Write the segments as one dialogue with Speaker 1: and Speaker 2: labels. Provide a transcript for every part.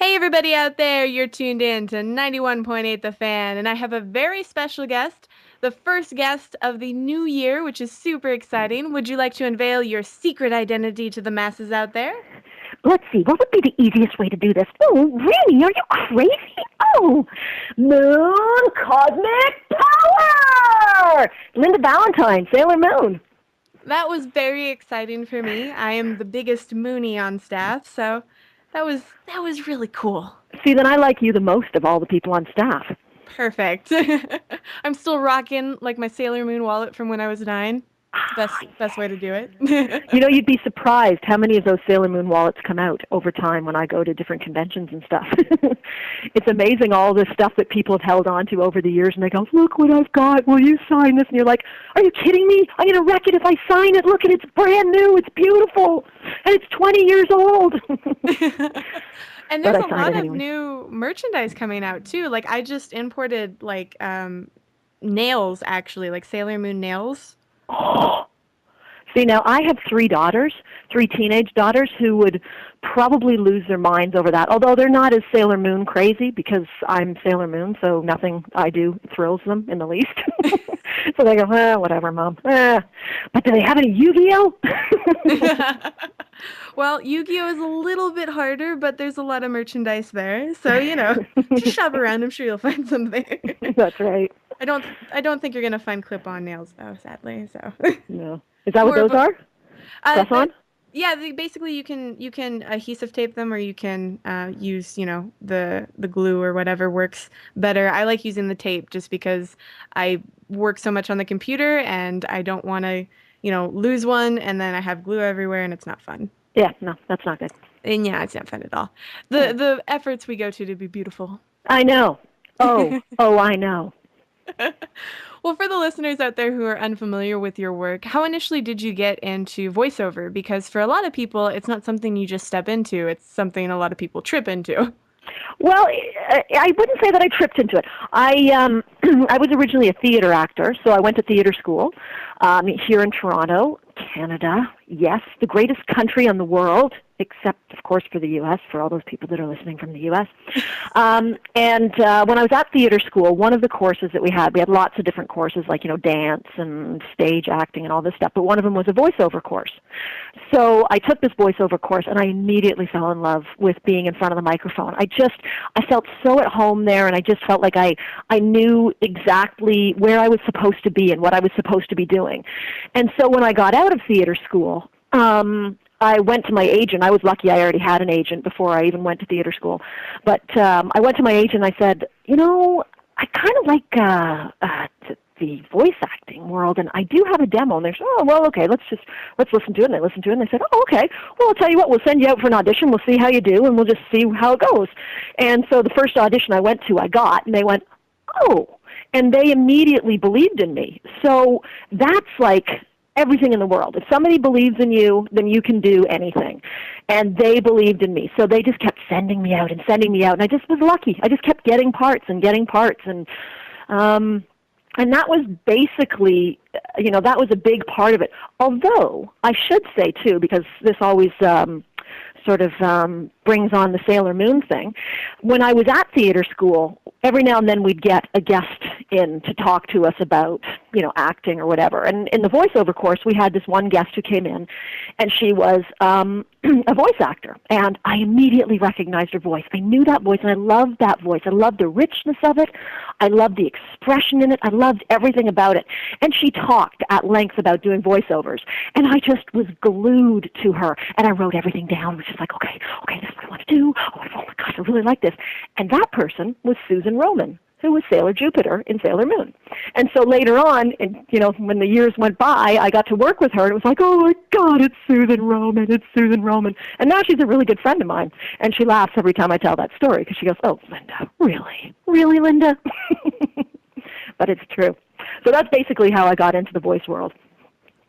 Speaker 1: Hey, everybody out there, you're tuned in to 91.8 The Fan, and I have a very special guest, the first guest of the new year, which is super exciting. Would you like to unveil your secret identity to the masses out there?
Speaker 2: Let's see, what would be the easiest way to do this? Oh, really? Are you crazy? Oh, Moon Cosmic Power! Linda Ballantyne, Sailor Moon.
Speaker 1: That was very exciting for me. I am the biggest Moonie on staff, so that was really cool.
Speaker 2: See, then I like you the most of all the people on staff.
Speaker 1: Perfect. I'm still rocking like my Sailor Moon wallet from when I was 9. It's the best way to do it.
Speaker 2: You'd be surprised how many of those Sailor Moon wallets come out over time when I go to different conventions and stuff. It's amazing all this stuff that people have held on to over the years, and they go, look what I've got, will you sign this? And you're like, are you kidding me? I'm going to wreck it if I sign it. Look, it's brand new, it's beautiful, and it's 20 years old.
Speaker 1: And
Speaker 2: But
Speaker 1: there's
Speaker 2: I
Speaker 1: a
Speaker 2: signed
Speaker 1: lot
Speaker 2: it
Speaker 1: of
Speaker 2: anyway.
Speaker 1: new merchandise coming out too. Like I just imported like nails actually, like Sailor Moon nails.
Speaker 2: See, now I have three daughters, three teenage daughters who would probably lose their minds over that, although they're not as Sailor Moon crazy because I'm Sailor Moon, so nothing I do thrills them in the least. So they go, whatever, Mom. But do they have any Yu-Gi-Oh?
Speaker 1: Well, Yu-Gi-Oh is a little bit harder, but there's a lot of merchandise there. So, just shop around. I'm sure you'll find something.
Speaker 2: That's right.
Speaker 1: I don't think you're gonna find clip-on nails though, sadly. So
Speaker 2: No. Is that what
Speaker 1: more of
Speaker 2: those
Speaker 1: a
Speaker 2: are? Press-on?
Speaker 1: yeah, basically you can adhesive tape them or you can use the glue or whatever works better. I like using the tape just because I work so much on the computer and I don't want to lose one and then I have glue everywhere and it's not fun.
Speaker 2: Yeah, no, that's not good.
Speaker 1: And yeah, it's not fun at all. The
Speaker 2: Yeah.
Speaker 1: the efforts we go to be beautiful.
Speaker 2: I know. Oh, I know.
Speaker 1: Well, for the listeners out there who are unfamiliar with your work, how initially did you get into voiceover? Because for a lot of people, it's not something you just step into. It's something a lot of people trip into.
Speaker 2: Well, I wouldn't say that I tripped into it. I was originally a theater actor, so I went to theater school here in Toronto, Canada. Yes, the greatest country in the world, except of course for the U.S. For all those people that are listening from the U.S. And when I was at theater school, one of the courses that we had lots of different courses like dance and stage acting and all this stuff. But one of them was a voiceover course. So I took this voiceover course, and I immediately fell in love with being in front of the microphone. I felt so at home there, and I just felt like I knew exactly where I was supposed to be and what I was supposed to be doing. And so when I got out of theater school, I went to my agent. I was lucky I already had an agent before I even went to theater school. But I went to my agent and I said, I kind of like the voice acting world, and I do have a demo. And they said, oh, well, okay, let's listen to it. And I listened to it, and they said, oh, okay. Well, I'll tell you what, we'll send you out for an audition. We'll see how you do, and we'll just see how it goes. And so the first audition I went to, I got, and they went, oh. And they immediately believed in me. So that's like everything in the world. If somebody believes in you, then you can do anything. And they believed in me. So they just kept sending me out and sending me out. And I just was lucky. I just kept getting parts and getting parts. And that was basically, that was a big part of it. Although, I should say, too, because this always brings on the Sailor Moon thing, when I was at theater school, every now and then we'd get a guest in to talk to us about, acting or whatever. And in the voiceover course, we had this one guest who came in, and she was a voice actor. And I immediately recognized her voice. I knew that voice, and I loved that voice. I loved the richness of it. I loved the expression in it. I loved everything about it. And she talked at length about doing voiceovers. And I just was glued to her. And I wrote everything down, which is like, okay, this is what I want to do. Oh my gosh, I really like this. And that person was Susan Roman, who was Sailor Jupiter in Sailor Moon. And so later on, and when the years went by, I got to work with her, and it was like, oh my God, it's Susan Roman, it's Susan Roman. And now she's a really good friend of mine, and she laughs every time I tell that story, because she goes, oh, Linda, really? Really, Linda? But it's true. So that's basically how I got into the voice world.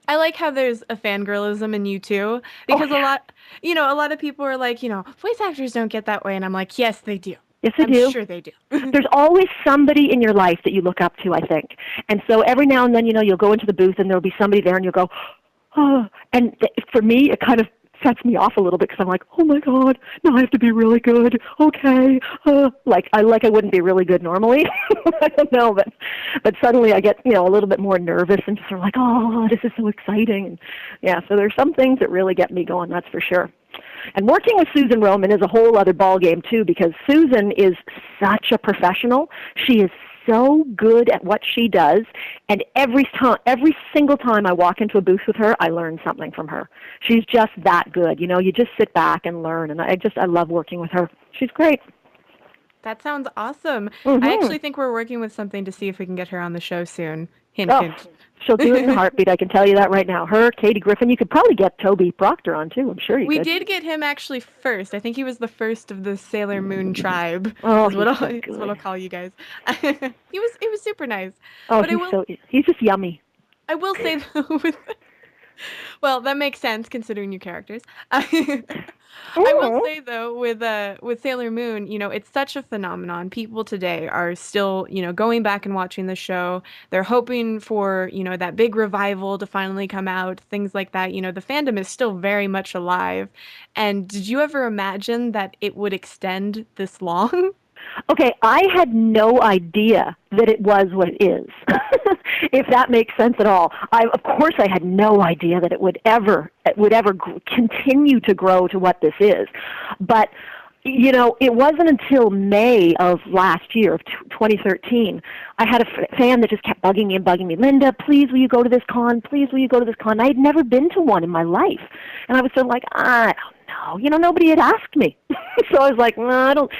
Speaker 1: I like how there's a fangirlism in you too, because
Speaker 2: Oh, yeah.
Speaker 1: a lot of people are like, voice actors don't get that way, and I'm like, yes, they do.
Speaker 2: Yes, I
Speaker 1: I'm
Speaker 2: do.
Speaker 1: sure they do.
Speaker 2: There's always somebody in your life that you look up to, I think. And so every now and then, you'll go into the booth and there'll be somebody there and you'll go, oh. And for me, it kind of sets me off a little bit because I'm like, oh my God, now I have to be really good. Okay, like I wouldn't be really good normally. I don't know, but suddenly I get a little bit more nervous and just sort of like, oh, this is so exciting. And yeah, so there's some things that really get me going. That's for sure. And working with Susan Roman is a whole other ballgame too, because Susan is such a professional. She is so good at what she does, and every single time I walk into a booth with her, I learn something from her. She's just that good. You just sit back and learn, and I love working with her. She's great.
Speaker 1: That sounds awesome. I
Speaker 2: Mm-hmm.
Speaker 1: actually think we're working with something to see if we can get her on the show soon. Hint,
Speaker 2: Oh,
Speaker 1: hint.
Speaker 2: she'll do it in a heartbeat. I can tell you that right now. Her, Katie Griffin. You could probably get Toby Proctor on too. I'm sure you
Speaker 1: We
Speaker 2: could.
Speaker 1: did get him actually first. I think he was the first of the Sailor Moon tribe,
Speaker 2: Oh,
Speaker 1: is
Speaker 2: he's
Speaker 1: what I'll
Speaker 2: so
Speaker 1: is what I'll
Speaker 2: good.
Speaker 1: call you guys. He was super nice.
Speaker 2: Oh,
Speaker 1: But
Speaker 2: he's just yummy.
Speaker 1: I will say though with well, that makes sense considering new characters. I will
Speaker 2: Mm-hmm.
Speaker 1: say though, with Sailor Moon, it's such a phenomenon. People today are still, going back and watching the show. They're hoping for, that big revival to finally come out, things like that. The fandom is still very much alive. And did you ever imagine that it would extend this long?
Speaker 2: Okay, I had no idea that it was what it is. If that makes sense at all. Of course I had no idea that it would ever continue to grow to what this is. But it wasn't until May of last year, of 2013, I had a fan that just kept bugging me and bugging me. Linda, please will you go to this con? Please will you go to this con? I had never been to one in my life. And I was sort of like, I don't know. Nobody had asked me. So I was like, no, I don't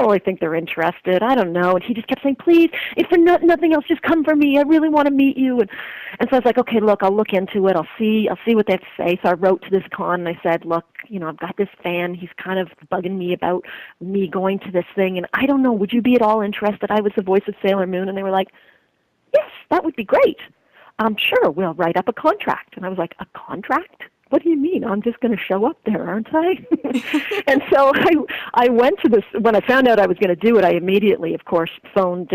Speaker 2: really think they're interested. I don't know. And he just kept saying, please, if for nothing else, just come for me. I really want to meet you. And so I was like, okay, look, I'll look into it. I'll see what they have to say. So I wrote to this con and I said, look, I've got this fan. He's kind of bugging me about me going to this thing. And I don't know, would you be at all interested? I was the voice of Sailor Moon. And they were like, yes, that would be great. Sure, we'll write up a contract. And I was like, a contract? What do you mean? I'm just going to show up there, aren't I? And so I went to this. When I found out I was going to do it, I immediately, of course, phoned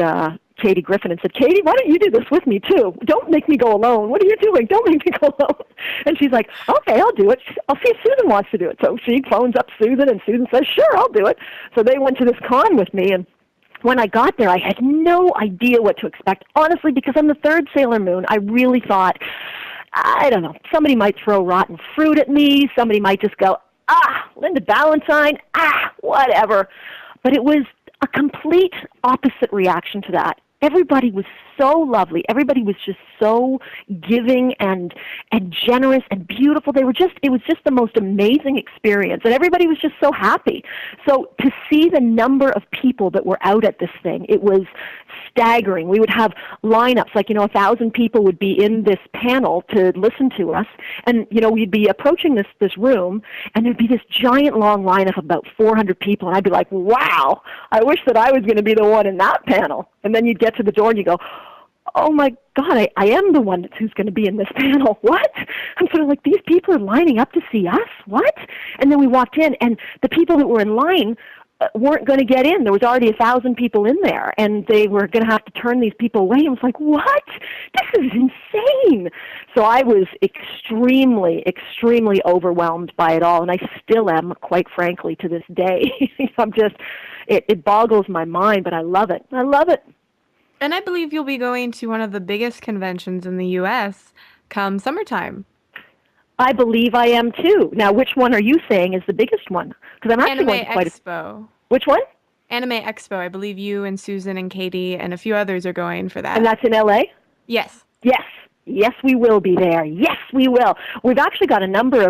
Speaker 2: Katie Griffin and said, Katie, why don't you do this with me, too? Don't make me go alone. What are you doing? Don't make me go alone. And she's like, okay, I'll do it. I'll see if Susan wants to do it. So she phones up Susan, and Susan says, sure, I'll do it. So they went to this con with me, and when I got there, I had no idea what to expect. Honestly, because I'm the third Sailor Moon, I really thought, I don't know, somebody might throw rotten fruit at me. Somebody might just go, Linda Ballantyne, whatever. But it was a complete opposite reaction to that. Everybody was so lovely. Everybody was just so giving and generous and beautiful. It was just the most amazing experience, and everybody was just so happy. So to see the number of people that were out at this thing, it was staggering. We would have lineups, like 1,000 people would be in this panel to listen to us, and we'd be approaching this room, and there'd be this giant long line of about 400 people, and I'd be like, wow, I wish that I was going to be the one in that panel. And then you'd get to the door and you go, oh my God, I am the one who's going to be in this panel. What? I'm sort of like, these people are lining up to see us? What? And then we walked in, and the people that were in line weren't going to get in. There was already 1,000 people in there, and they were going to have to turn these people away. I was like, what? This is insane. So I was extremely, extremely overwhelmed by it all, and I still am, quite frankly, to this day. It boggles my mind, but I love it. I love it.
Speaker 1: And I believe you'll be going to one of the biggest conventions in the US come summertime.
Speaker 2: I believe I am too. Now, which one are you saying is the biggest one? Because I'm actually
Speaker 1: Anime
Speaker 2: going to quite a...
Speaker 1: Expo.
Speaker 2: Which one?
Speaker 1: Anime Expo. I believe you and Susan and Katie and a few others are going for
Speaker 2: And
Speaker 1: that.
Speaker 2: that's in LA?
Speaker 1: Yes.
Speaker 2: Yes. Yes, we will be there. Yes, we will. We've actually got a number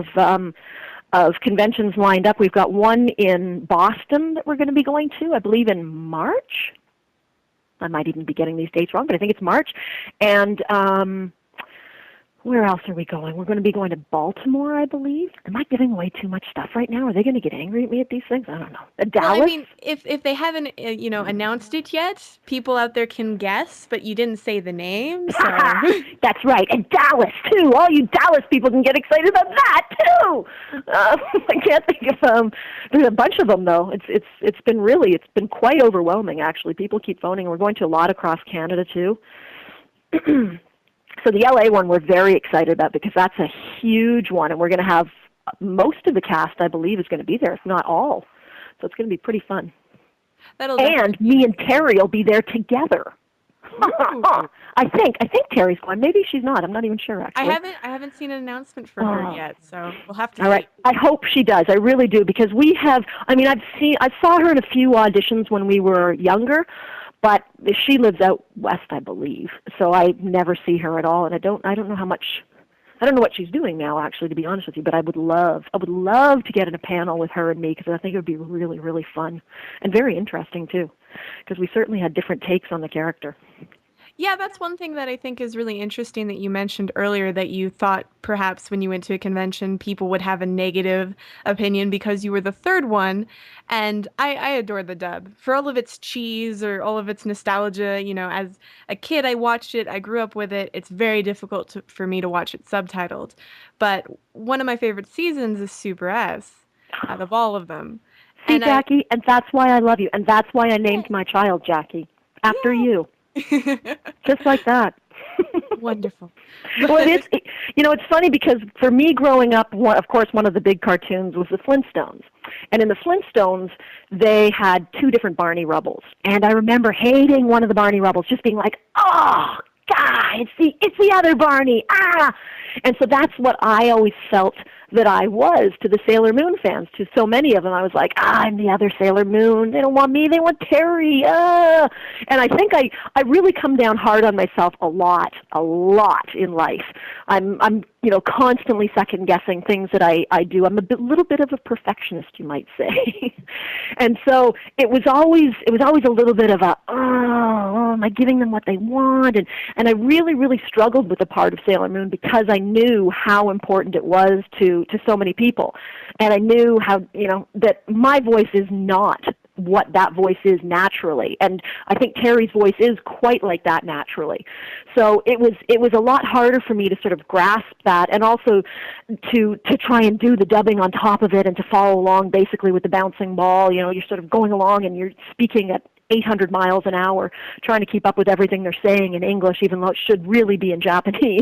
Speaker 2: of conventions lined up. We've got one in Boston that we're going to be going to, I believe in March. I might even be getting these dates wrong, but I think it's March. And where else are we going? We're going to be going to Baltimore, I believe. Am I giving away too much stuff right now? Are they going to get angry at me at these things? I don't know.
Speaker 1: Well, I
Speaker 2: Dallas?
Speaker 1: mean, if they haven't, announced it yet, people out there can guess, but you didn't say the name, so.
Speaker 2: That's right. And Dallas, too. All you Dallas people can get excited about that, too. I can't think of, there's a bunch of them, though. It's been quite overwhelming, actually. People keep phoning. We're going to a lot across Canada, too. So the LA one we're very excited about because that's a huge one, and we're going to have most of the cast, I believe, is going to be there, if not all. So it's going to be pretty fun.
Speaker 1: That'll definitely
Speaker 2: And
Speaker 1: be
Speaker 2: me and
Speaker 1: entertaining.
Speaker 2: Terry will be there together.
Speaker 1: Ooh.
Speaker 2: I think Terry's going. Maybe she's not. I'm not even sure actually.
Speaker 1: I haven't seen an announcement for her
Speaker 2: Oh,
Speaker 1: yet, so we'll have to
Speaker 2: all right.
Speaker 1: see.
Speaker 2: I hope she does. I really do because we have. I mean, I saw her in a few auditions when we were younger, but she lives out west, I believe. So I never see her at all, and I don't know how much. I don't know what she's doing now, actually, to be honest with you. But I would love to get in a panel with her and me because I think it would be really, really fun and very interesting too, because we certainly had different takes on the character.
Speaker 1: Yeah, that's one thing that I think is really interesting that you mentioned earlier that you thought perhaps when you went to a convention people would have a negative opinion because you were the third one. And I adore the dub. For all of its cheese or all of its nostalgia, as a kid I watched it, I grew up with it. It's very difficult for me to watch it subtitled. But one of my favorite seasons is Super S out of all of them.
Speaker 2: See,
Speaker 1: And I,
Speaker 2: Jackie, and that's why I love you, and that's why I named
Speaker 1: yeah,
Speaker 2: my child Jackie after you,
Speaker 1: yeah.
Speaker 2: just like that.
Speaker 1: Wonderful.
Speaker 2: Well,
Speaker 1: But
Speaker 2: it's funny because for me growing up, of course, one of the big cartoons was the Flintstones. And in the Flintstones, they had two different Barney Rubbles. And I remember hating one of the Barney Rubbles, just being like, oh, God, it's the other Barney. Ah! And so that's what I always felt that I was to the Sailor Moon fans, to so many of them. I was like, I'm the other Sailor Moon. They don't want me. They want Terry. Ah! And I think I really come down hard on myself a lot in life. I'm constantly second guessing things that I do. I'm little bit of a perfectionist, you might say. And so it was always a little bit of a, am I giving them what they want? And I really, really struggled with the part of Sailor Moon because I knew how important it was to so many people. And I knew how, that my voice is not what that voice is naturally. And I think Terry's voice is quite like that naturally. So it was a lot harder for me to sort of grasp that and also to try and do the dubbing on top of it and to follow along basically with the bouncing ball. You're sort of going along and you're speaking at 800 miles an hour, trying to keep up with everything they're saying in English, even though it should really be in Japanese.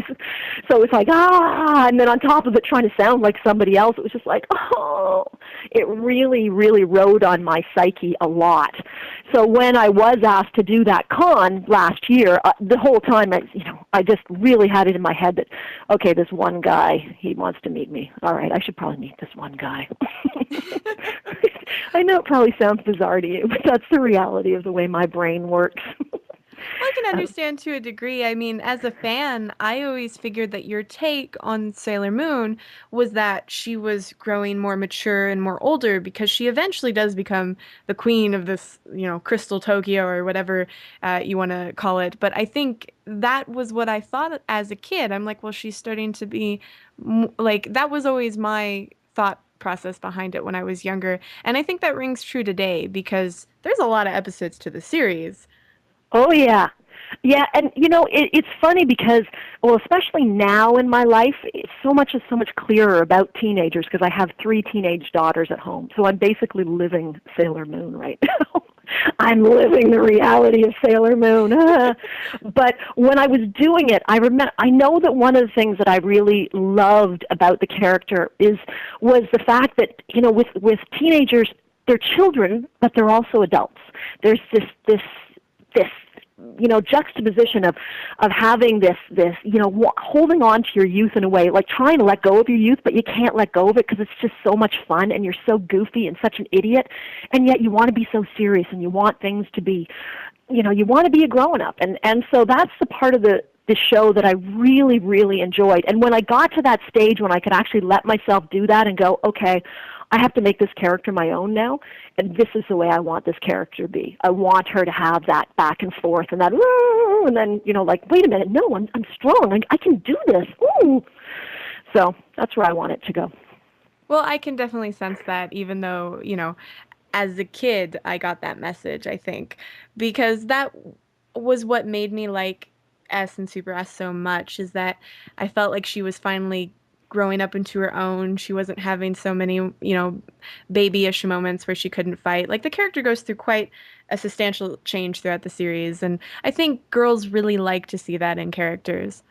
Speaker 2: So it's like, and then on top of it, trying to sound like somebody else, it was just like, it really, really rode on my psyche a lot. So when I was asked to do that con last year, the whole time, I just really had it in my head that, okay, this one guy, he wants to meet me. All right, I should probably meet this one guy. I know it probably sounds bizarre to you, but that's the reality of the way my brain works.
Speaker 1: I can
Speaker 2: um,
Speaker 1: understand to a degree. I mean, as a fan, I always figured that your take on Sailor Moon was that she was growing more mature and more older because she eventually does become the queen of this, Crystal Tokyo or whatever you want to call it. But I think that was what I thought as a kid. I'm like, well, she's starting to be like, that was always my thought process behind it when I was younger. And I think that rings true today because there's a lot of episodes to the series.
Speaker 2: oh yeah, yeah, and it's funny because, well, especially now in my life, so much is so much clearer about teenagers because I have three teenage daughters at home, so I'm basically living Sailor Moon right now. I'm living the reality of Sailor Moon. But when I was doing it, I know that one of the things that I really loved about the character was the fact that with teenagers, they're children, but they're also adults. There's this juxtaposition of having this holding on to your youth in a way, like trying to let go of your youth, but you can't let go of it because it's just so much fun and you're so goofy and such an idiot, and yet you want to be so serious and you want things to be, you want to be a grown up, and so that's the part of the show that I really, really enjoyed. And when I got to that stage when I could actually let myself do that and go, okay, I have to make this character my own now, and this is the way I want this character to be. I want her to have that back and forth and that, ooh, and then, like, wait a minute, no, I'm strong. I can do this. Ooh. So that's where I want it to go.
Speaker 1: Well, I can definitely sense that, even though, as a kid, I got that message, I think, because that was what made me like S and Super S so much, is that I felt like she was finally growing up into her own. She wasn't having so many, babyish moments where she couldn't fight. Like the character goes through quite a substantial change throughout the series, and I think girls really like to see that in characters.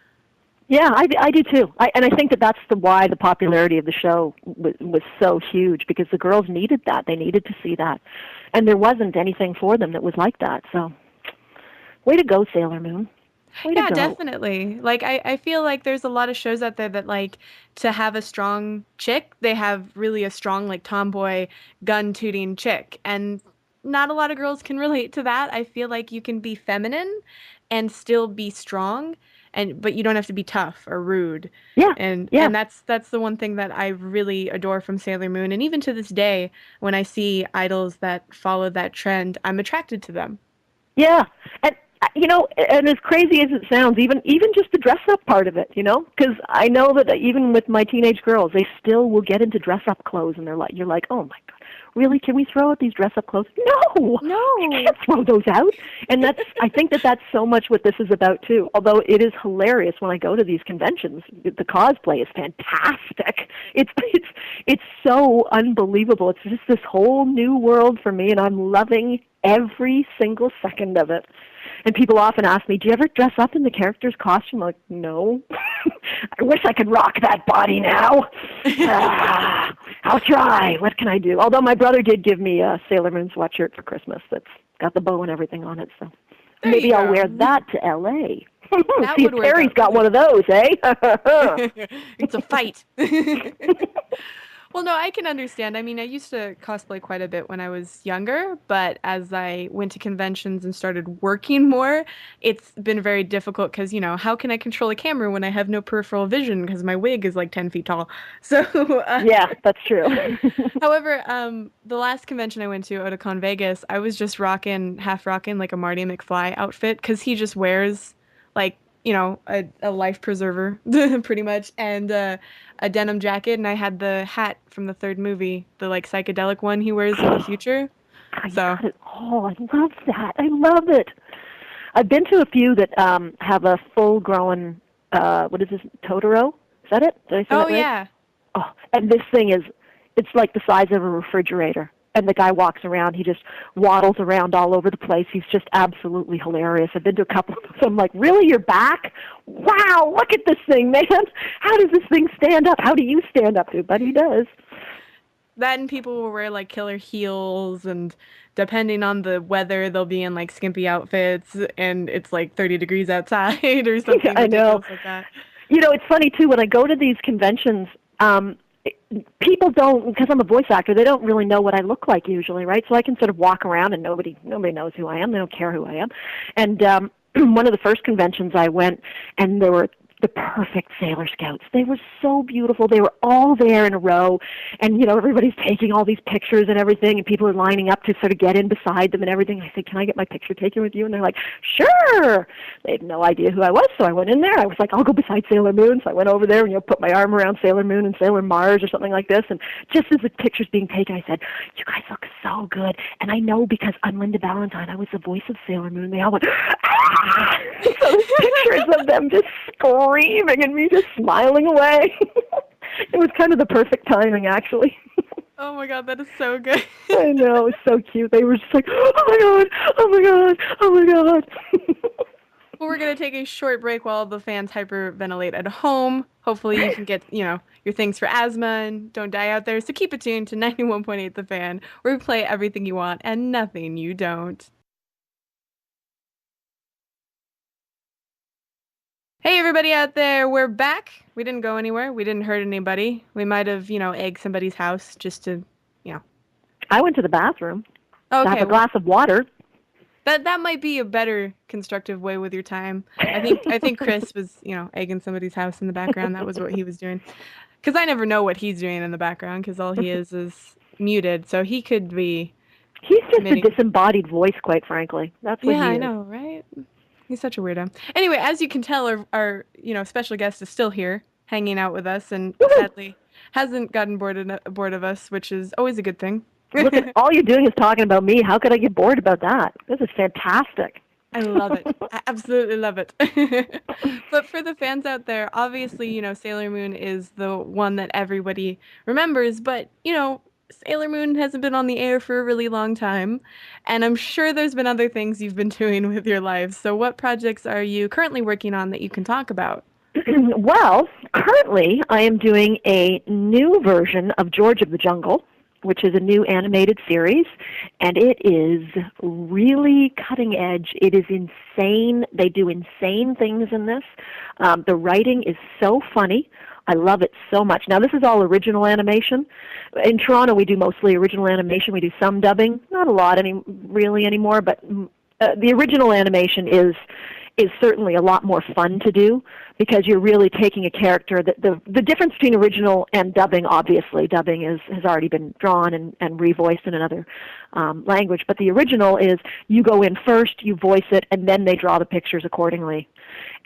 Speaker 2: Yeah, I do too. And I think that that's why the popularity of the show was so huge because the girls needed that. They needed to see that. And there wasn't anything for them that was like that. So, way to go, Sailor Moon. Way to
Speaker 1: Yeah,
Speaker 2: go.
Speaker 1: definitely. Like I feel like there's a lot of shows out there that like to have a strong chick, they have really a strong like tomboy gun tooting chick. And not a lot of girls can relate to that. I feel like you can be feminine and still be strong and but you don't have to be tough or rude.
Speaker 2: Yeah, yeah,
Speaker 1: And that's the one thing that I really adore from Sailor Moon. And even to this day, when I see idols that follow that trend, I'm attracted to them.
Speaker 2: yeah. And and as crazy as it sounds, even just the dress up part of it, because I know that even with my teenage girls, they still will get into dress up clothes, and you're like, oh my god, really? Can we throw out these dress up clothes? No, you
Speaker 1: No.
Speaker 2: can't throw those out. And I think that that's so much what this is about too. Although it is hilarious when I go to these conventions, the cosplay is fantastic. It's so unbelievable. It's just this whole new world for me, and I'm loving every single second of it. And people often ask me, "Do you ever dress up in the character's costume?" I'm like, no. I wish I could rock that body now. I'll try. What can I do? Although my brother did give me a Sailor Moon sweatshirt for Christmas that's got the bow and everything on it, so
Speaker 1: There you
Speaker 2: maybe I'll wear
Speaker 1: go.
Speaker 2: that to L.A.
Speaker 1: That
Speaker 2: See if
Speaker 1: would work
Speaker 2: Terry's
Speaker 1: out
Speaker 2: got one of
Speaker 1: perfectly.
Speaker 2: those, eh?
Speaker 1: It's a fight. Well, no, I can understand. I mean, I used to cosplay quite a bit when I was younger, but as I went to conventions and started working more, it's been very difficult because, how can I control a camera when I have no peripheral vision because my wig is like 10 feet tall? So,
Speaker 2: Yeah, that's true.
Speaker 1: however, the last convention I went to, Otakon Vegas, I was just half rocking like a Marty McFly outfit because he just wears like, a life preserver pretty much and a denim jacket. And I had the hat from the third movie, the like psychedelic one he wears in the future.
Speaker 2: God, you
Speaker 1: So,
Speaker 2: got it all. I love that. I love it. I've been to a few that have a full grown what is this, Totoro? Is that it? Did I say
Speaker 1: oh
Speaker 2: that right?
Speaker 1: yeah.
Speaker 2: Oh, and this thing it's like the size of a refrigerator. And the guy walks around, he just waddles around all over the place. He's just absolutely hilarious. I've been to a couple of them. I'm like, really, you're back? Wow, look at this thing, man. How does this thing stand up? How do you stand up to it? But he does.
Speaker 1: That and people will wear like killer heels and depending on the weather, they'll be in like skimpy outfits and it's like 30 degrees outside or something
Speaker 2: I know.
Speaker 1: ridiculous like that.
Speaker 2: It's funny too when I go to these conventions. People don't, because I'm a voice actor. They don't really know what I look like usually, right? So I can sort of walk around and nobody knows who I am. They don't care who I am. And one of the first conventions I went, and there were the perfect Sailor Scouts. They were so beautiful. They were all there in a row, and everybody's taking all these pictures and everything, and people are lining up to sort of get in beside them and everything. I said, "Can I get my picture taken with you?" And they're like, "Sure." They had no idea who I was, so I went in there. I was like, "I'll go beside Sailor Moon." So I went over there and put my arm around Sailor Moon and Sailor Mars or something like this. And just as the picture's being taken, I said, "You guys look so good." And I know because I'm Linda Ballantyne, I was the voice of Sailor Moon. They all went, "Ah!" So there's pictures of them just screaming and me just smiling away. It was kind of the perfect timing, actually.
Speaker 1: Oh my God, that is so good.
Speaker 2: I know, it was so cute. They were just like, "Oh my god, oh my god, oh my god."
Speaker 1: Well, we're gonna take a short break while the fans hyperventilate at home. Hopefully you can get, your things for asthma and don't die out there. So keep it tuned to 91.8 The Fan, where we play everything you want and nothing you don't. Hey everybody out there, we're back. We didn't go anywhere. We didn't hurt anybody. We might have, egged somebody's house just to, you know.
Speaker 2: I went to the bathroom to have
Speaker 1: Okay,
Speaker 2: a
Speaker 1: well,
Speaker 2: glass of water.
Speaker 1: that might be a better constructive way with your time. I think Chris was, egging somebody's house in the background. That was what he was doing. Because I never know what he's doing in the background because all he is muted. So he could be
Speaker 2: He's just a
Speaker 1: committing.
Speaker 2: disembodied voice, quite frankly. That's what
Speaker 1: Yeah,
Speaker 2: he
Speaker 1: I
Speaker 2: is.
Speaker 1: know, right? He's such a weirdo. Anyway, as you can tell, our special guest is still here, hanging out with us, and
Speaker 2: Woohoo!
Speaker 1: sadly hasn't gotten bored of us, which is always a good thing.
Speaker 2: Look at all you're doing is talking about me. How could I get bored about that? This is fantastic.
Speaker 1: I love it. I absolutely love it. But for the fans out there, obviously, Sailor Moon is the one that everybody remembers, but, Sailor Moon hasn't been on the air for a really long time, and I'm sure there's been other things you've been doing with your life. So what projects are you currently working on that you can talk about?
Speaker 2: Well, currently I am doing a new version of George of the Jungle, which is a new animated series, and it is really cutting edge. It is insane. They do insane things in this. The writing is so funny. I love it so much. Now, this is all original animation. In Toronto, we do mostly original animation. We do some dubbing, not a lot really anymore, but the original animation is certainly a lot more fun to do because you're really taking a character that the difference between original and dubbing, obviously dubbing has already been drawn and revoiced in another language, but the original is you go in first, you voice it, and then they draw the pictures accordingly.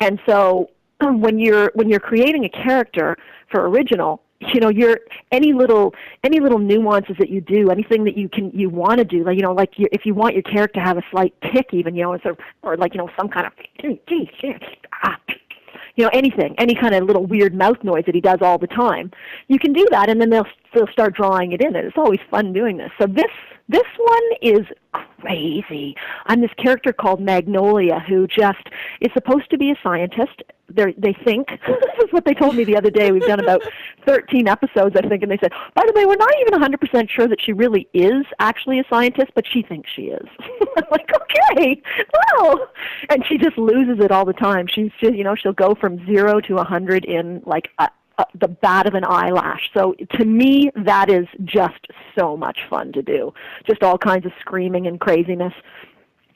Speaker 2: And so when you're creating a character for original, you're any little nuances that you do, anything that you want to do, like if you want your character to have a slight tick, even or like some kind of anything, any kind of little weird mouth noise that he does all the time, you can do that, and then they'll start drawing it in, and it's always fun doing this. So this one is crazy. I'm this character called Magnolia who just is supposed to be a scientist. They think, this is what they told me the other day, we've done about 13 episodes, I think, and they said, by the way, we're not even 100% sure that she really is actually a scientist, but she thinks she is. I'm like, okay, well, and she just loses it all the time. She's just, she'll go from 0 to 100 in like the bat of an eyelash. So to me, that is just so much fun to do. Just all kinds of screaming and craziness.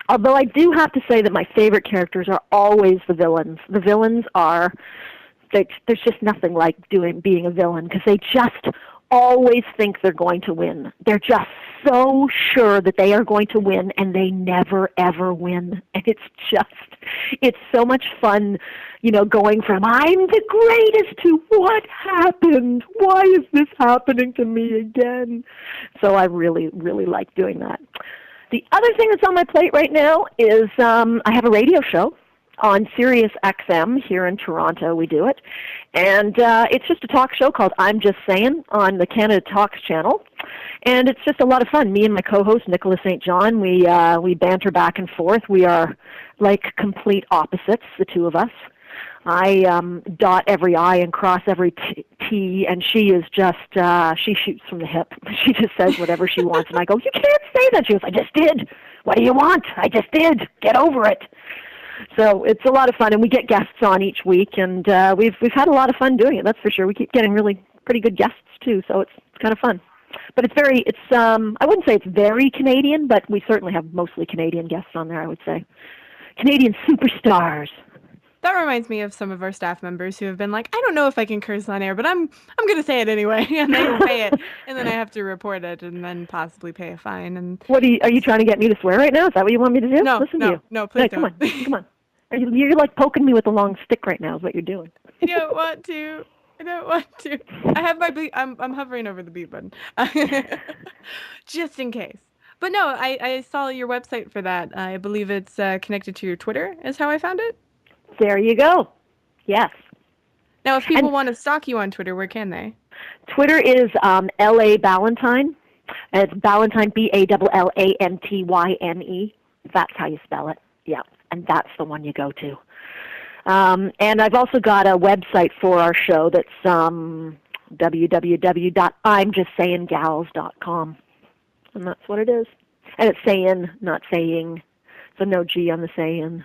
Speaker 2: Although I do have to say that my favorite characters are always the villains. The villains are, there's just nothing like being a villain because they just always think they're going to win. They're just so sure that they are going to win, and they never, ever win. And it's so much fun, going from I'm the greatest to what happened? Why is this happening to me again? So I really, really like doing that. The other thing that's on my plate right now is I have a radio show on Sirius XM here in Toronto. We do it. And it's just a talk show called I'm Just Saying on the Canada Talks channel. And it's just a lot of fun. Me and my co-host, Nicholas St. John, we banter back and forth. We are like complete opposites, the two of us. I dot every I and cross every T, and she is just, she shoots from the hip. She just says whatever she wants, and I go, you can't say that. She goes, I just did. What do you want? I just did. Get over it. So it's a lot of fun, and we get guests on each week, and we've had a lot of fun doing it, that's for sure. We keep getting really pretty good guests, too, so it's kind of fun. But I wouldn't say it's very Canadian, but we certainly have mostly Canadian guests on there, I would say. Canadian superstars.
Speaker 1: That reminds me of some of our staff members who have been like, I don't know if I can curse on air, but I'm going to say it anyway. And they say it, and then I have to report it and then possibly pay a fine. And
Speaker 2: are you trying to get me to swear right now? Is that what you want me to do?
Speaker 1: No,
Speaker 2: Listen to you.
Speaker 1: No, please don't.
Speaker 2: Come on. You're like poking me with a long stick right now is what you're doing.
Speaker 1: I don't want to. I have my beep. I'm hovering over the beep button. Just in case. But no, I saw your website for that. I believe it's connected to your Twitter is how I found it.
Speaker 2: There you go. Yes.
Speaker 1: Now, if people want to stalk you on Twitter, where can they?
Speaker 2: Twitter is LA Ballantyne. It's Ballantyne, Ballantyne. That's how you spell it. Yeah, and that's the one you go to. And I've also got a website for our show that's www.imjustsayinggals.com. And that's what it is. And it's saying, not saying. So no G on the saying.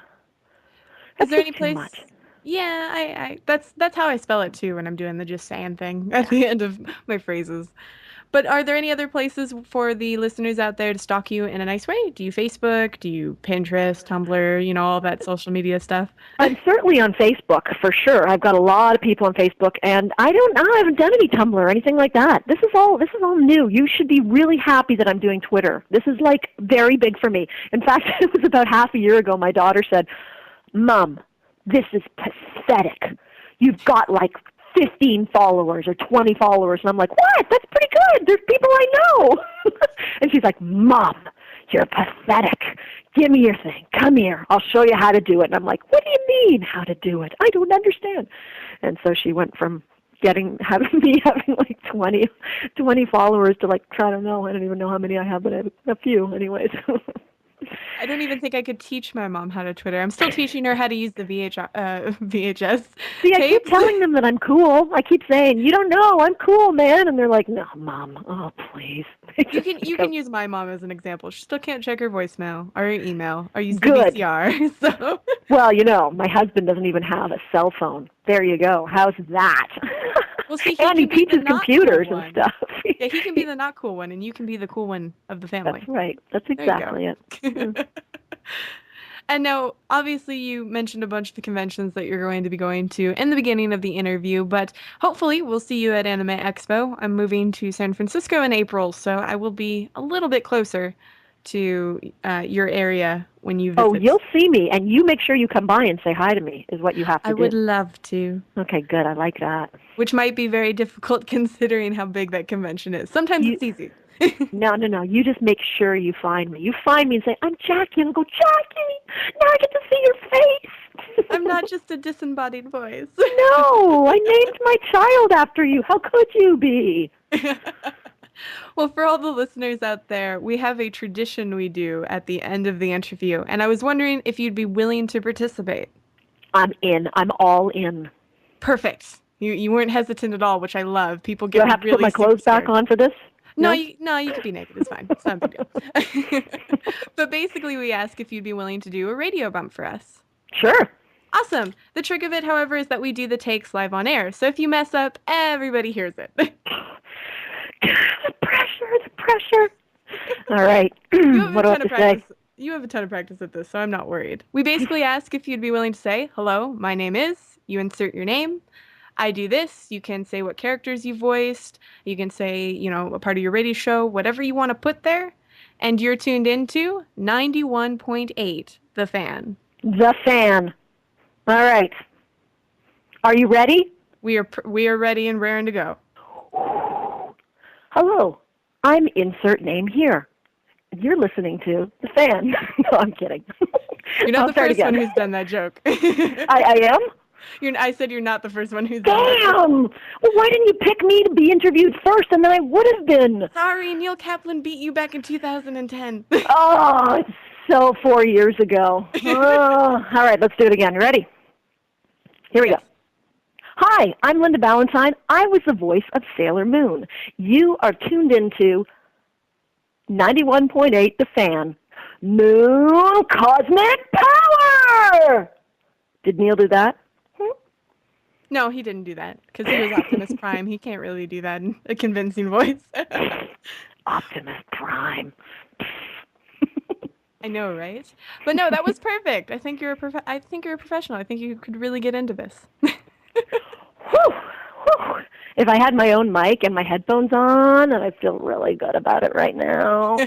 Speaker 1: Is there any place? Yeah, I that's how I spell it too when I'm doing the just saying thing at the end of my phrases. But are there any other places for the listeners out there to stalk you in a nice way? Do you Facebook? Do you Pinterest, Tumblr, all that social media stuff?
Speaker 2: I'm certainly on Facebook for sure. I've got a lot of people on Facebook, and I haven't done any Tumblr or anything like that. This is all new. You should be really happy that I'm doing Twitter. This is like very big for me. In fact, it was about half a year ago my daughter said, Mom, this is pathetic. You've got like 15 followers or 20 followers. And I'm like, what? That's pretty good. There's people I know. And she's like, Mom, you're pathetic. Give me your thing. Come here. I'll show you how to do it. And I'm like, what do you mean how to do it? I don't understand. And so she went from having like 20 followers to like, I don't even know how many I have, but I have a few anyways.
Speaker 1: I don't even think I could teach my mom how to Twitter. I'm still teaching her how to use the VHS
Speaker 2: See, I keep
Speaker 1: tapes.
Speaker 2: telling them that I'm cool. I keep saying, "You don't know, I'm cool, man," and they're like, "No, mom. Oh, please." They
Speaker 1: You
Speaker 2: just
Speaker 1: can
Speaker 2: think
Speaker 1: you
Speaker 2: I'm
Speaker 1: can use my mom as an example. She still can't check her voicemail or her email or use the
Speaker 2: good.
Speaker 1: VCR. So,
Speaker 2: Well, my husband doesn't even have a cell phone. There you go. How's that?
Speaker 1: well, see, he
Speaker 2: And he
Speaker 1: can be the
Speaker 2: teaches
Speaker 1: not cool
Speaker 2: computers and
Speaker 1: one.
Speaker 2: stuff.
Speaker 1: Yeah, he can be the not cool one, and you can be the cool one of the
Speaker 2: That's
Speaker 1: family.
Speaker 2: right. That's
Speaker 1: There you go.
Speaker 2: exactly it. Mm.
Speaker 1: And now, obviously, you mentioned a bunch of the conventions that you're going to be going to in the beginning of the interview, but hopefully, we'll see you at Anime Expo. I'm moving to San Francisco in April, so I will be a little bit closer to your area when you
Speaker 2: Oh,
Speaker 1: visit.
Speaker 2: you'll see me, and you make sure you come by and say hi to me, is what you have
Speaker 1: I
Speaker 2: to
Speaker 1: would
Speaker 2: do.
Speaker 1: love to,
Speaker 2: Okay, good. I like that.
Speaker 1: which might be very difficult considering how big that convention is. Sometimes
Speaker 2: You
Speaker 1: it's easy.
Speaker 2: No, no, no. You just make sure you find me. You find me and say, "I'm Jackie," and I'll go, "Jackie, now I get to see your
Speaker 1: I'm
Speaker 2: face."
Speaker 1: not just a disembodied voice.
Speaker 2: No, I named my child after you. How could you be?
Speaker 1: Well, for all the listeners out there, we have a tradition we do at the end of the interview, and I was wondering if you'd be willing to participate.
Speaker 2: I'm in. I'm all in.
Speaker 1: Perfect. You weren't hesitant at all, which I love. People
Speaker 2: Do
Speaker 1: get
Speaker 2: I
Speaker 1: me
Speaker 2: have to put
Speaker 1: really
Speaker 2: my
Speaker 1: super
Speaker 2: clothes back
Speaker 1: scared.
Speaker 2: on for this? No?
Speaker 1: No, you could be naked. It's fine. It's not a big deal. But basically, we ask if you'd be willing to do a radio bump for us.
Speaker 2: Sure.
Speaker 1: Awesome. The trick of it, however, is that we do the takes live on air. So if you mess up, everybody hears it.
Speaker 2: The pressure, the pressure. All right.
Speaker 1: You have a
Speaker 2: What do I
Speaker 1: ton
Speaker 2: have
Speaker 1: of
Speaker 2: to say?
Speaker 1: practice. You have a ton of practice at this, so I'm not worried. We basically ask if you'd be willing to say, "Hello, my name is," you insert your name. I do this. You can say what characters you voiced. You can say, a part of your radio show, whatever you want to put there. And you're tuned into 91.8, The Fan.
Speaker 2: The fan. All right. Are you ready?
Speaker 1: We are ready and raring to go.
Speaker 2: Hello. I'm insert name here. You're listening to The Fan. No, I'm kidding.
Speaker 1: You're not
Speaker 2: I'll
Speaker 1: the
Speaker 2: start
Speaker 1: first one
Speaker 2: again.
Speaker 1: who's done that joke.
Speaker 2: I am?
Speaker 1: I said you're not the first one who's done that joke.
Speaker 2: Damn! Well, why didn't you pick me to be interviewed first, and then I would have been?
Speaker 1: Sorry, Neil Kaplan beat you back in 2010.
Speaker 2: Oh, it's so 4 years ago. Oh, all right, let's do it again. Ready? Here we go.
Speaker 1: Yes.
Speaker 2: Hi, I'm Linda Ballantyne. I was the voice of Sailor Moon. You are tuned into 91.8 The Fan. Moon Cosmic Power! Did Neil do that?
Speaker 1: No, he didn't do that because he was Optimus Prime. He can't really do that in a convincing voice.
Speaker 2: Optimus Prime.
Speaker 1: I know, right? But no, that was perfect. I think you're a professional. I think you could really get into this.
Speaker 2: Whew, whew. If I had my own mic and my headphones on, and I feel really good about it right now.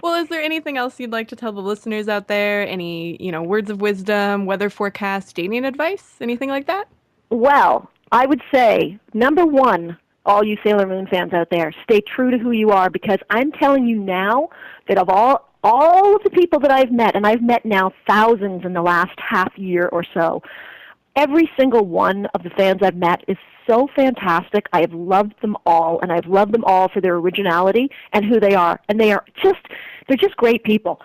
Speaker 1: Well, is there anything else you'd like to tell the listeners out there? Any, words of wisdom, weather forecast, dating advice, anything like that?
Speaker 2: Well, I would say, number one, all you Sailor Moon fans out there, stay true to who you are, because I'm telling you now that of all of the people that I've met, and I've met now thousands in the last half year or so, every single one of the fans I've met is so fantastic. I have loved them all, and I've loved them all for their originality and who they are. And they're just great people.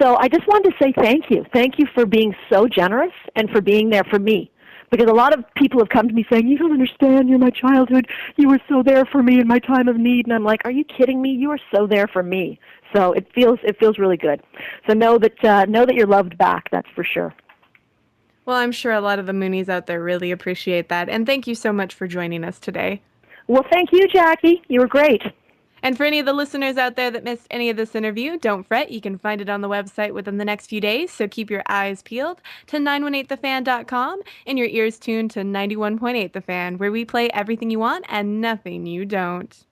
Speaker 2: So I just wanted to say thank you. Thank you for being so generous and for being there for me. Because a lot of people have come to me saying, "You don't understand, you're my childhood. You were so there for me in my time of need." And I'm like, "Are you kidding me? You are so there for me." So it feels really good. So know that you're loved back, that's for sure.
Speaker 1: Well, I'm sure a lot of the Moonies out there really appreciate that. And thank you so much for joining us today.
Speaker 2: Well, thank you, Jackie. You were great.
Speaker 1: And for any of the listeners out there that missed any of this interview, don't fret. You can find it on the website within the next few days. So keep your eyes peeled to 918thefan.com and your ears tuned to 91.8 The Fan, where we play everything you want and nothing you don't.